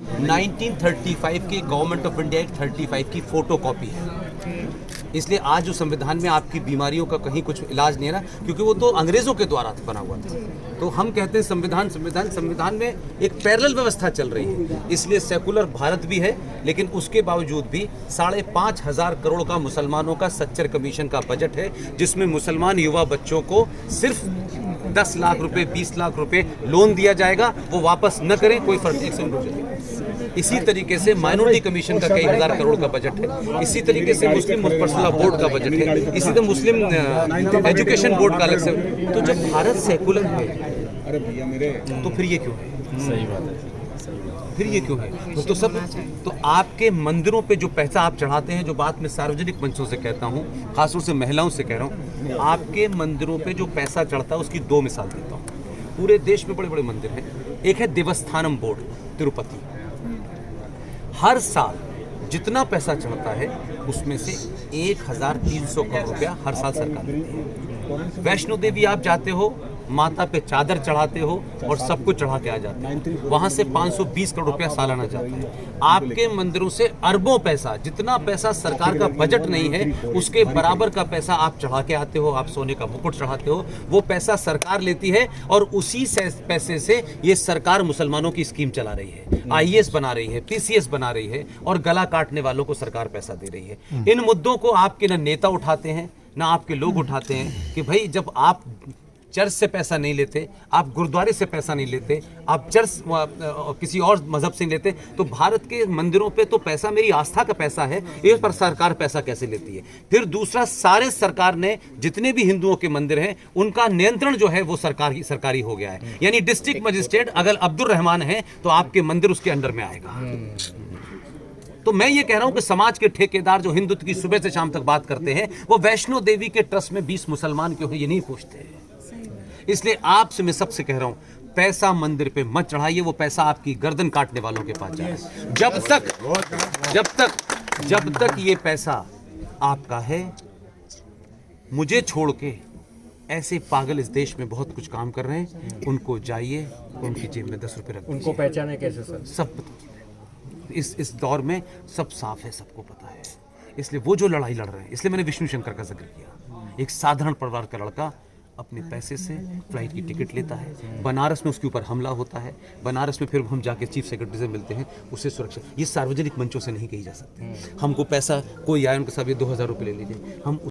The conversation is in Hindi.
1935 के गवर्नमेंट ऑफ इंडिया एक्ट 35 की फोटो कॉपी है। इसलिए आज जो संविधान में आपकी बीमारियों का कहीं कुछ इलाज नहीं है ना, क्योंकि वो तो अंग्रेजों के द्वारा बना हुआ था। तो हम कहते हैं संविधान में एक पैरेलल व्यवस्था चल रही है। इसलिए सेकुलर भारत भी है, लेकिन उसके बावजूद भी 5,500 करोड़ का मुसलमानों का सच्चर कमीशन का बजट है, जिसमें मुसलमान युवा बच्चों को सिर्फ 10 लाख रुपए 20 लाख रुपए लोन दिया जाएगा, वो वापस न करें, कोई फर्क नहीं। इसी तरीके से माइनॉरिटी कमीशन का कई हजार करोड़ का बजट है। इसी तरीके से मुस्लिम पर्सनल बोर्ड का बजट है। इसी तरह मुस्लिम एजुकेशन बोर्ड का अलग से। तो जब भारत सेकुलर है तो फिर ये क्यों है? सही बात है। फिर ये क्यों है? तो आपके मंदिरों पे जो पैसा आप चढ़ाते हैं, जो बात मैं सार्वजनिक मंचों से कहता हूँ, खासतौर से महिलाओं से कह रहा हूँ, आपके मंदिरों पे जो पैसा चढ़ता है उसकी 2 मिसाल देता हूँ। पूरे देश में बड़े बड़े मंदिर हैं। एक है देवस्थानम बोर्ड तिरुपति। हर साल जितना पैसा चढ़ता है उसमें से 1,300 करोड़ रुपया हर साल सरकार देती है। वैष्णो देवी आप जाते हो, माता पे चादर चढ़ाते हो और सब कुछ चढ़ा के आ जाते हो, वहां से 520 करोड़ रुपया सालाना जाता है। आपके मंदिरों से अरबों पैसा, जितना पैसा सरकार का बजट नहीं है उसके बराबर का पैसा आप चढ़ा के आते हो। आप सोने का मुकुट चढ़ाते हो, वो पैसा सरकार लेती है और उसी पैसे से ये सरकार मुसलमानों की स्कीम चला रही है, IAS बना रही है, PCS बना रही है और गला काटने वालों को सरकार पैसा दे रही है। इन मुद्दों को आपके न नेता उठाते हैं ना आपके लोग उठाते हैं कि भाई जब आप चर्च से पैसा नहीं लेते, आप गुरुद्वारे से पैसा नहीं लेते, आप चर्च किसी और मजहब से नहीं लेते, तो भारत के मंदिरों पे तो पैसा मेरी आस्था का पैसा है, इस पर सरकार पैसा कैसे लेती है? फिर दूसरा, सारे सरकार ने जितने भी हिंदुओं के मंदिर हैं उनका नियंत्रण जो है वो सरकारी हो गया है। यानी डिस्ट्रिक्ट मजिस्ट्रेट अगर अब्दुल रहमान है तो आपके मंदिर उसके अंडर में आएगा। तो मैं ये कह रहा हूं कि समाज के ठेकेदार जो हिंदुत्व की सुबह से शाम तक बात करते हैं, वो वैष्णो देवी के ट्रस्ट में 20 मुसलमान क्यों हैं ये नहीं पूछते। इसलिए आपसे मैं सबसे कह रहा हूं, पैसा मंदिर पे मत चढ़ाइए, वो पैसा आपकी गर्दन काटने वालों के पास जाए। जब तक ये पैसा आपका है, मुझे छोड़ के ऐसे पागल इस देश में बहुत कुछ काम कर रहे हैं, उनको जाइए, उनकी जेब में 10 रुपए रख दीजिए। उनको पहचाने कैसे सर? सब इस दौर में सब साफ है, सबको पता है। इसलिए वो जो लड़ाई लड़ रहे हैं, इसलिए मैंने विष्णु शंकर का जिक्र किया। एक साधारण परिवार का लड़का अपने पैसे से फ्लाइट की टिकट लेता है, बनारस में उसके ऊपर हमला होता है, बनारस में फिर हम जाके चीफ सेक्रेटरी से मिलते हैं, उससे सुरक्षा। ये सार्वजनिक मंचों से नहीं कही जा सकती। हमको पैसा कोई आया, उनके साथ 2,000 रुपये ले लीजिए, हम